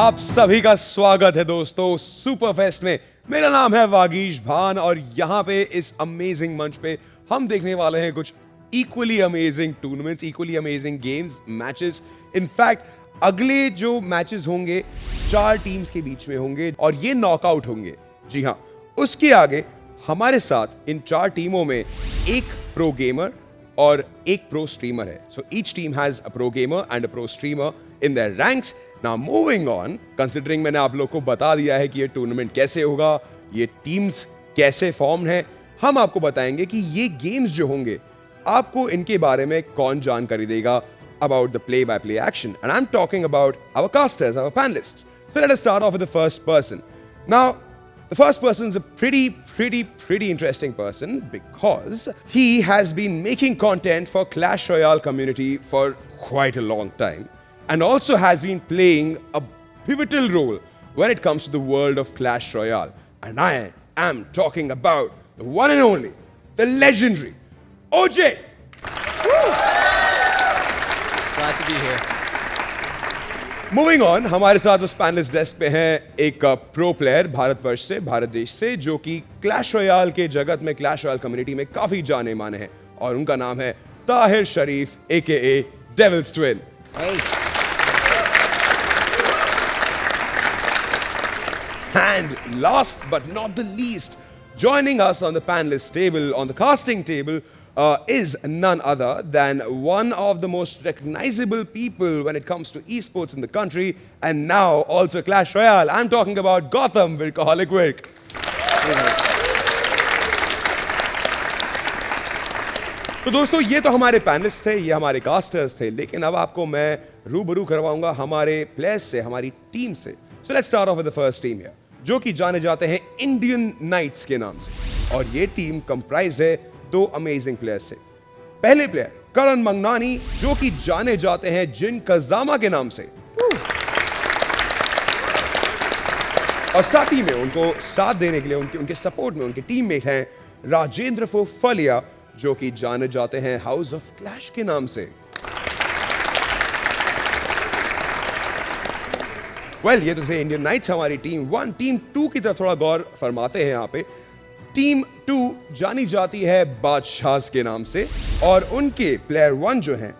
आप सभी का स्वागत है दोस्तों सुपर फेस्ट में। मेरा नाम है वागीश भान और यहाँ पे इस अमेजिंग मंच पे हम देखने वाले हैं कुछ equally amazing tournaments, equally amazing games, matches. In fact अगले जो मैचेस होंगे 4 टीम्स के बीच में होंगे और ये नॉकआउट होंगे। जी हाँ, उसके आगे हमारे साथ इन 4 टीमों में एक प्रो गेमर और एक प्रो स्ट्रीमर है। So each team has a pro gamer and a pro streamer in their ranks. Now moving on, considering मैंने आप लोग को बता दिया है कि ये टूर्नामेंट कैसे होगा, ये टीम्स कैसे फॉर्म है, हम आपको बताएंगे कि ये गेम्स जो होंगे आपको इनके बारे में कौन जानकारी देगा about the play-by-play action. And I'm talking about our casters, our panelists. So let us start off with the first person. Now, the first person is a pretty interesting person because he has been making content for Clash Royale community for quite a long time and also has been playing a pivotal role when it comes to the world of Clash Royale. And I am talking about the one and only, the legendary OJ. Woo! Glad to be here. Moving on, हमारे साथ उस panelist desk पे हैं एक pro player Bharatvarsh से, भारत देश से, जो कि क्लैश रॉयल के जगत में, क्लैश रॉयल कम्युनिटी में काफी जाने माने हैं और उनका नाम है Tahir Sharif AKA Devil's Twin. And last but not the least, joining us on the panelist table, on the casting table, is none other than one of the most recognizable people when it comes to esports in the country, and now also Clash Royale. I'm talking about Gautam, Workaholic Work. तो दोस्तों, ये तो हमारे panelist थे, ये हमारे casters थे, लेकिन अब आपको मैं रूबरू करवाऊंगा हमारे प्लेयर्स से, हमारी टीम से। So let's start off with the first team here, जो कि जाने जाते हैं इंडियन नाइट्स के नाम से, और ये टीम कंप्राइज्ड है 2 अमेजिंग प्लेयर्स से। पहले प्लेयर करण मंगनानी, जो कि जाने जाते हैं जिन कजामा के नाम से, और साथ ही में उनको साथ देने के लिए, उनके सपोर्ट में उनके टीममेट हैं राजेंद्र फलिया, जो कि जाने जाते हैं हाउस ऑफ क्लैश के नाम से। ये तो थे इंडियन नाइट्स, हमारी टीम 1। टीम 2 की तरफ थोड़ा गौर फरमाते हैं यहाँ पे। टीम 2 जानी जाती है बादशाहs के नाम से, और उनके प्लेयर 1 जो हैं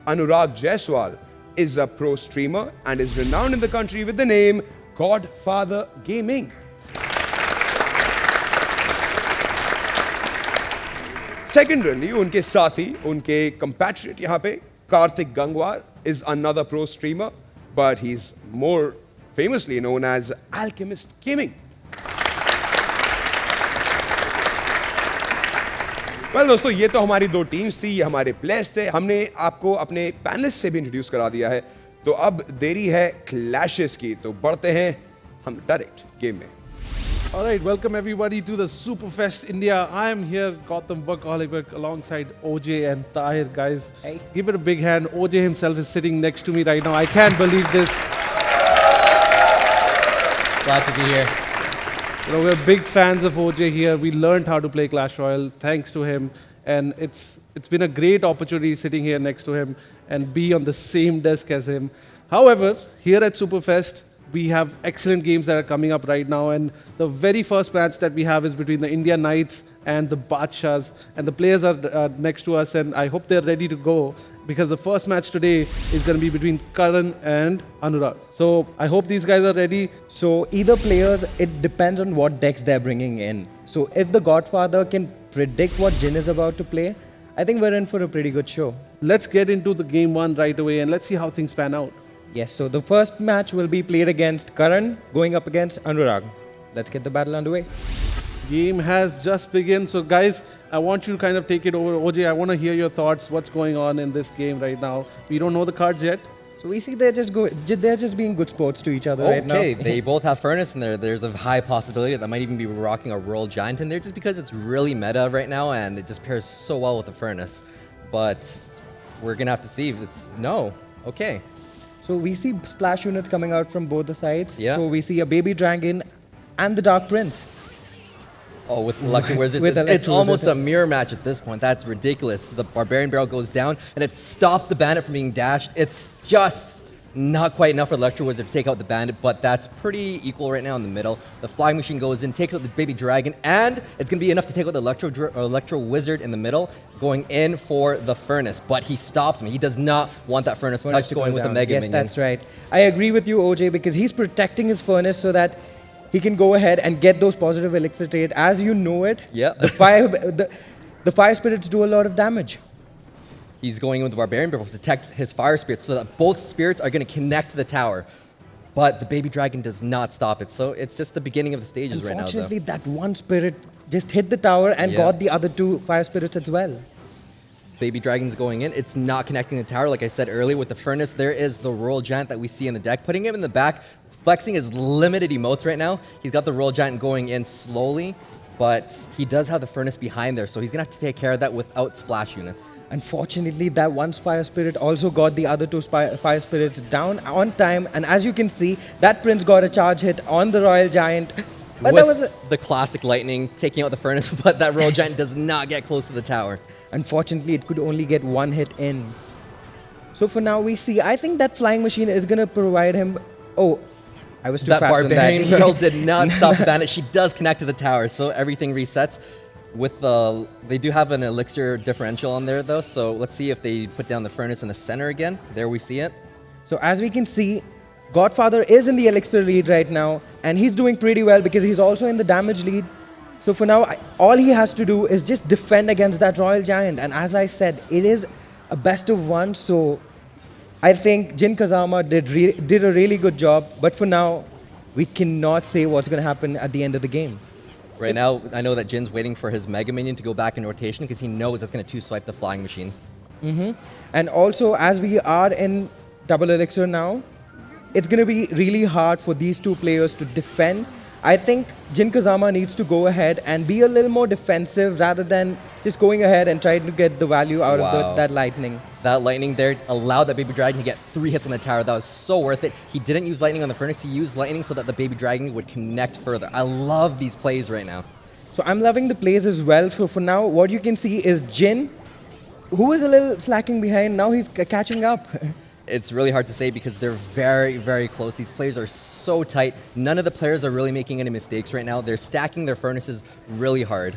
अनुराग Jaiswal is a pro streamer and is renowned in the country with the name Godfather Gaming. Secondarily, उनके साथी, उनके compatriot यहाँ पे Kartik Gangwar is another pro streamer, but he's more famously known as Alchemist Gaming. दोस्तों, ये तो हमारी 2 टीम्स थी, ये हमारे प्लेयर्स थे। हमने आपको अपने पैनलिस्ट से भी इंट्रोड्यूस करा दिया है, तो अब देरी है क्लैशेस की, तो बढ़ते हैं हम डायरेक्ट गेम में। All right, welcome everybody to the Superfest India. I am here, Gautam Workaholic, alongside OJ and Tahir, guys. Hey. Give it a big hand. OJ himself is sitting next to me right now. I can't believe this. Glad to be here. You know, we're big fans of OJ here. We learned how to play Clash Royale thanks to him, and it's been a great opportunity sitting here next to him and be on the same desk as him. However, here at Superfest, we have excellent games that are coming up right now, and the very first match that we have is between the India Knights and the Baadshahs, and the players are next to us, and I hope they're ready to go, because the first match today is going to be between Karan and Anurag. So I hope these guys are ready. So either players, it depends on what decks they're bringing in. So if the Godfather can predict what Jin is about to play, I think we're in for a pretty good show. Let's get into the game 1 right away, and let's see how things pan out. Yes, so the first match will be played against Karan going up against Anurag. Let's get the battle underway. Game has just begun. So guys, I want you to kind of take it over. OJ, I want to hear your thoughts. What's going on in this game right now? We don't know the cards yet. So we see they're just being good sports to each other right now. Okay, they both have Furnace in there. There's a high possibility that might even be rocking a Royal Giant in there, just because it's really meta right now and it just pairs so well with the Furnace. But we're gonna have to see if it's okay. So we see splash units coming out from both the sides. Yeah. So we see a baby dragon and the Dark Prince. Oh, with Electro Wizards, With it's Electro almost Wizards. a mirror match at this point. That's ridiculous. The Barbarian Barrel goes down, and it stops the Bandit from being dashed. It's just Not quite enough for Electro Wizard to take out the Bandit, but that's pretty equal right now in the middle. The Flying Machine goes in, takes out the Baby Dragon, and it's going to be enough to take out the Electro Wizard in the middle, going in for the Furnace. But he stops me. He does not want that Furnace touch to going go with the down. Mega Yes, Minion. that's right. I agree with you, OJ, because he's protecting his Furnace so that he can go ahead and get those positive Elixir trade. As you know it, Yeah. the Fire Spirits do a lot of damage. He's going in with the Barbarian Barrel to protect his Fire Spirits so that both spirits are going to connect to the tower. But the Baby Dragon does not stop it, so it's just the beginning of the stages right now, though. Unfortunately, that one spirit just hit the tower and Yeah. got the other two Fire Spirits as well. Baby Dragon's going in. It's not connecting the tower. Like I said earlier, with the Furnace, there is the Royal Giant that we see in the deck. Putting him in the back, flexing his limited emotes right now. He's got the Royal Giant going in slowly, but he does have the Furnace behind there, so he's going to have to take care of that without splash units. Unfortunately, that one Fire Spirit also got the other two Fire Spirits down on time. And as you can see, that Prince got a charge hit on the Royal Giant. But that With was the classic Lightning taking out the Furnace, but that Royal Giant does not get close to the tower. unfortunately, it could only get one hit in. So for now, we see, I think that Flying Machine is going to provide him... Oh, I was too That fast on Barbarian that. Girl did not stop the Bandit. She does connect to the tower, so everything resets. With the, they do have an elixir differential on there though, so let's see if they put down the Furnace in the center again. There we see it. So as we can see, Godfather is in the elixir lead right now, and he's doing pretty well because he's also in the damage lead. So for now, all he has to do is just defend against that Royal Giant. And as I said, it is a best of one, so I think Jin Kazama did a really good job. But for now, we cannot say what's going to happen at the end of the game. Right now, I know that Jin's waiting for his Mega Minion to go back in rotation because he knows that's going to two-swipe the Flying Machine. And also, as we are in double elixir now, it's going to be really hard for these two players to defend. I think Jin Kazama needs to go ahead and be a little more defensive rather than just going ahead and trying to get the value out of that lightning. That Lightning there allowed that Baby Dragon to get 3 hits on the tower. That was so worth it. He didn't use Lightning on the Furnace. He used Lightning so that the Baby Dragon would connect further. I love these plays right now. So I'm loving the plays as well. So for now, what you can see is Jin, who is a little slacking behind. Now he's catching up. It's really hard to say because they're very, very close. These players are so tight. None of the players are really making any mistakes right now. They're stacking their Furnaces really hard.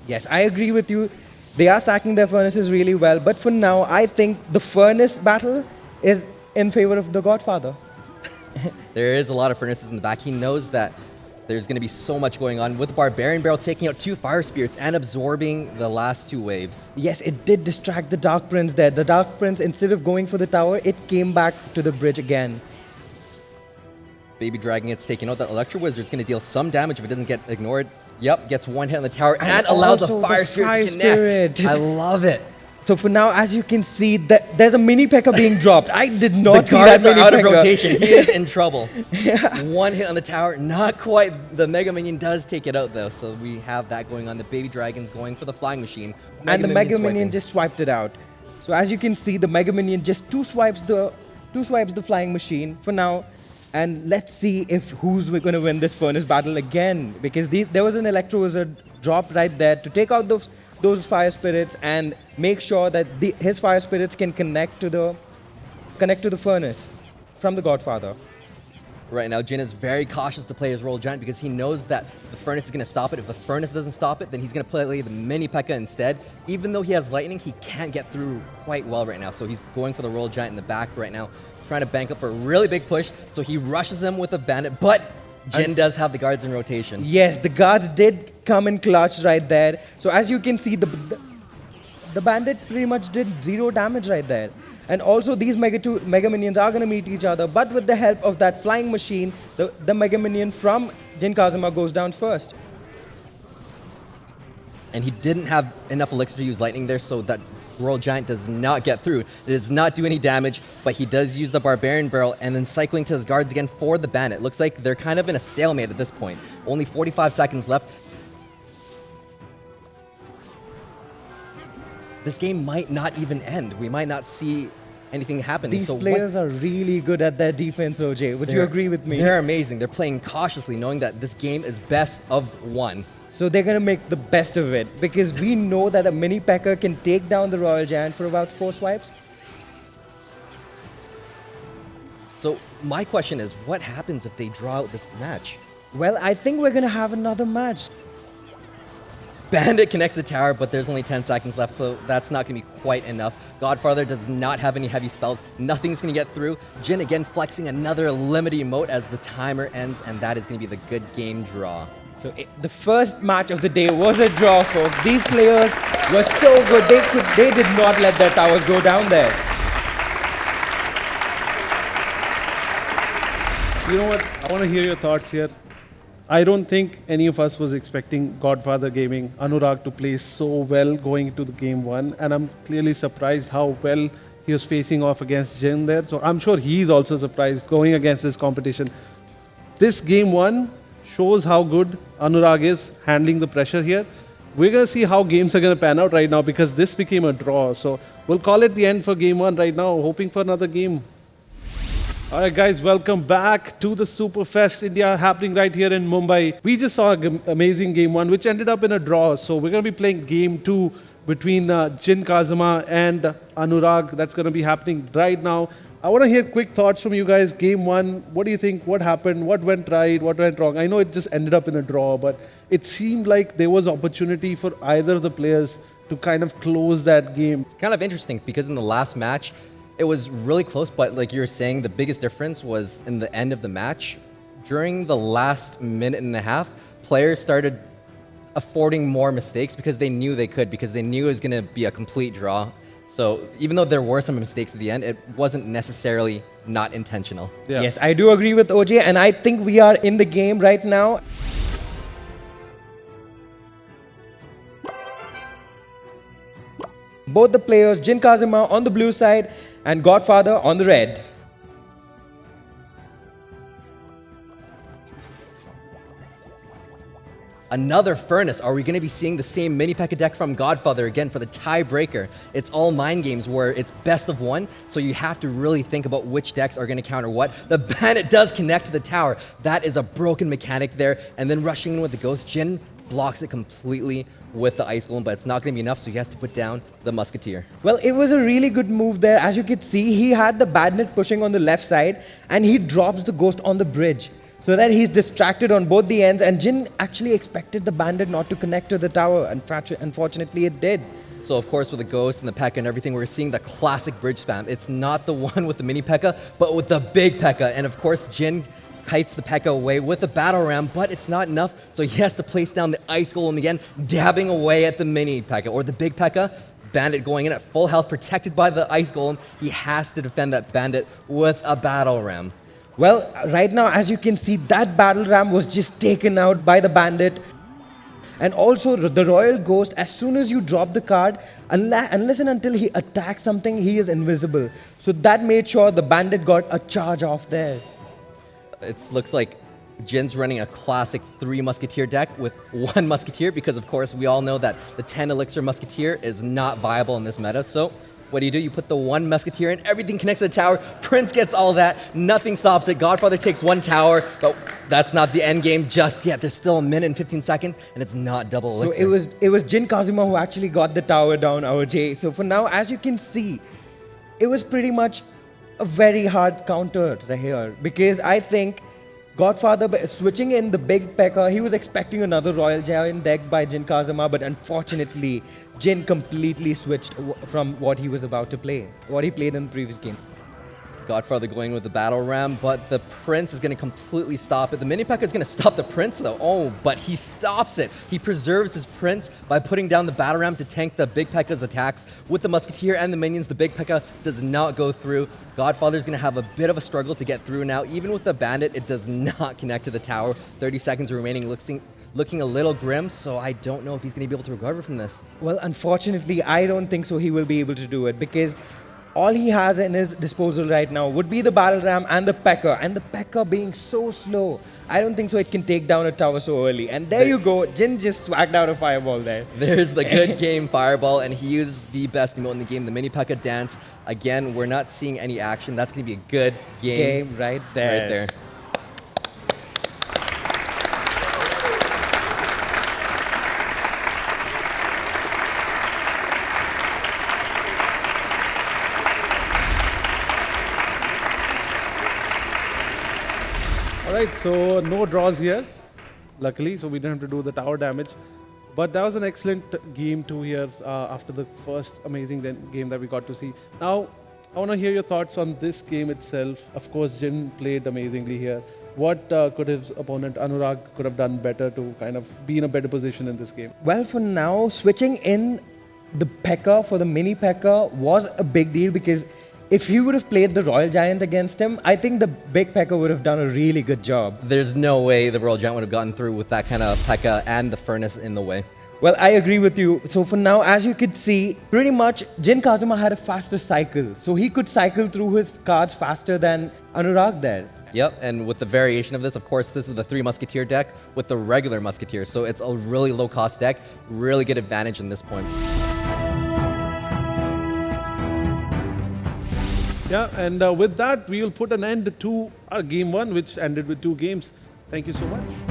Yes, I agree with you. They are stacking their Furnaces really well. But for now, I think the Furnace battle is in favor of the Godfather. There is a lot of Furnaces in the back. He knows that there's going to be so much going on with Barbarian Barrel taking out 2 Fire Spirits and absorbing the last 2 waves. Yes, it did distract the Dark Prince there. The Dark Prince, instead of going for the tower, it came back to the bridge again. Baby Dragon gets taken out. That Electro Wizard's going to deal some damage if it doesn't get ignored. Yep, gets 1 hit on the tower and allows also the Fire Spirit to connect. I love it. So for now, as you can see, there's a mini P.E.K.K.A being dropped. I did The not see that guards are mini out of P.E.K.K.A. rotation. He is in trouble. 1 hit on the tower. Not quite. The Mega Minion does take it out, though. So we have that going on. The Baby Dragon's going for the Flying Machine. And the Mega Minion swiping. just swiped it out. So as you can see, the Mega Minion just two swipes the Flying Machine for now. And let's see if who's going to win this Furnace battle again. Because there was an Electro Wizard drop right there to take out those Fire Spirits and make sure that his Fire Spirits can connect to the Furnace from the Godfather. Right now, Jin is very cautious to play his Royal Giant because he knows that the Furnace is going to stop it. If the Furnace doesn't stop it, then he's going to play the Mini P.E.K.K.A instead. Even though he has Lightning, he can't get through quite well right now. So he's going for the Royal Giant in the back right now, trying to bank up for a really big push. So he rushes him with a Bandit, but Jin does have the guards in rotation. Yes, the guards did come in clutch right there. So as you can see, the Bandit pretty much did 0 damage right there. And also these Mega Minions are going to meet each other, but with the help of that Flying Machine, the Mega Minion from Jin Kazama goes down first. And he didn't have enough elixir to use Lightning there, so that Royal Giant does not get through. It does not do any damage, but he does use the Barbarian Barrel and then cycling to his guards again for the Bandit. Looks like they're kind of in a stalemate at this point. Only 45 seconds left. This game might not even end. We might not see anything happening. These players are really good at their defense, OJ. Would you agree with me? They're amazing. They're playing cautiously, knowing that this game is best of 1. So they're going to make the best of it because we know that a mini P.E.K.K.A can take down the Royal Giant for about 4 swipes. So my question is, what happens if they draw out this match? Well, I think we're going to have another match. Bandit connects the tower, but there's only 10 seconds left, so that's not going to be quite enough. Godfather does not have any heavy spells. Nothing's going to get through. Jin again flexing another limited emote as the timer ends, and that is going to be the good game draw. So the first match of the day was a draw, folks. These players were so good. They did not let their towers go down there. You know what? I want to hear your thoughts here. I don't think any of us was expecting Godfather Gaming, Anurag, to play so well going into the game one. And I'm clearly surprised how well he was facing off against Jin there. So I'm sure he's also surprised going against this competition. This game one shows how good Anurag is handling the pressure here. We're going to see how games are going to pan out right now because this became a draw. So we'll call it the end for game one right now, hoping for another game. All right, guys, welcome back to the Superfest India happening right here in Mumbai. We just saw an amazing game one, which ended up in a draw. So we're going to be playing game two between Jin Kazama and Anurag. That's going to be happening right now. I want to hear quick thoughts from you guys. Game one, what do you think? What happened? What went right? What went wrong? I know it just ended up in a draw, but it seemed like there was opportunity for either of the players to kind of close that game. It's kind of interesting because in the last match, it was really close, but like you were saying, the biggest difference was in the end of the match. During the last minute and a half, players started affording more mistakes because they knew they could, because they knew it was going to be a complete draw. So even though there were some mistakes at the end, it wasn't necessarily not intentional. Yeah. Yes, I do agree with OJ, and I think we are in the game right now. Both the players, Jin Kazama on the blue side and Godfather on the red. Another furnace. Are we going to be seeing the same mini P.E.K.K.A deck from Godfather again for the tiebreaker? It's all mind games where it's best of one, so you have to really think about which decks are going to counter what. The Bandit does connect to the tower. That is a broken mechanic there. And then rushing in with the Ghost, Jin blocks it completely with the Ice Golem, but it's not going to be enough, so he has to put down the Musketeer. Well, it was a really good move there. As you could see, he had the Bandit pushing on the left side, and he drops the Ghost on the bridge, so that he's distracted on both the ends, and Jin actually expected the Bandit not to connect to the tower, and unfortunately it did. So of course with the Ghost and the P.E.K.K.A and everything, we're seeing the classic bridge spam. It's not the one with the mini P.E.K.K.A, but with the big P.E.K.K.A. And of course Jin kites the P.E.K.K.A away with the battle ram, but it's not enough, so he has to place down the Ice Golem again, dabbing away at the mini P.E.K.K.A or the big P.E.K.K.A. Bandit going in at full health, protected by the Ice Golem. He has to defend that Bandit with a battle ram. Well, right now, as you can see, that battle ram was just taken out by the Bandit. And also, the Royal Ghost, as soon as you drop the card, unless and until he attacks something, he is invisible. So that made sure the Bandit got a charge off there. It looks like Jin's running a classic 3 Musketeer deck with 1 Musketeer, because of course we all know that the 10 Elixir Musketeer is not viable in this meta. So what do? You put the 1 Musketeer in, everything connects to the tower, Prince gets all that, nothing stops it, Godfather takes 1 tower, but that's not the end game just yet. There's still a minute and 15 seconds, and it's not double Elixir. So it was Jin Kazama who actually got the tower down, OJ. So for now, as you can see, it was pretty much a very hard counter right here, because I think Godfather switching in the big P.E.K.K.A, he was expecting another Royal Giant deck by Jin Kazama, but unfortunately, Jin completely switched from what he was about to play, what he played in the previous game. Godfather going with the battle ram, but the Prince is going to completely stop it. The mini P.E.K.K.A is going to stop the Prince though. Oh, but he stops it. He preserves his Prince by putting down the battle ram to tank the big P.E.K.K.A's attacks. With the Musketeer and the minions, the big P.E.K.K.A does not go through. Godfather's going to have a bit of a struggle to get through now. Even with the Bandit, it does not connect to the tower. 30 seconds remaining, looking a little grim, so I don't know if he's going to be able to recover from this. Well, unfortunately, I don't think so he will be able to do it, because all he has in his disposal right now would be the battle ram and the P.E.K.K.A, and the P.E.K.K.A being so slow, I don't think so it can take down a tower so early. And there you go, Jin just swagged out a fireball there. There's the good game fireball, and he used the best emote in the game, the mini P.E.K.K.A dance. Again, we're not seeing any action. That's going to be a good game. Right there. Right there. right, so no draws here, luckily, so we didn't have to do the tower damage. But that was an excellent game too here after the first amazing game that we got to see. Now, I want to hear your thoughts on this game itself. Of course, Jin played amazingly here. What could his opponent Anurag could have done better to kind of be in a better position in this game? Well, for now, switching in the P.E.K.K.A for the mini P.E.K.K.A was a big deal because if he would have played the Royal Giant against him, I think the big P.E.K.K.A would have done a really good job. There's no way the Royal Giant would have gotten through with that kind of P.E.K.K.A and the Furnace in the way. Well, I agree with you. So for now, as you could see, pretty much Jin Kazama had a faster cycle. So he could cycle through his cards faster than Anurag there. Yep, and with the variation of this, of course, this is the 3 Musketeer deck with the regular Musketeer. So it's a really low-cost deck, really good advantage in this point. Yeah, and with that, we will put an end to our game 1, which ended with 2 games. Thank you so much.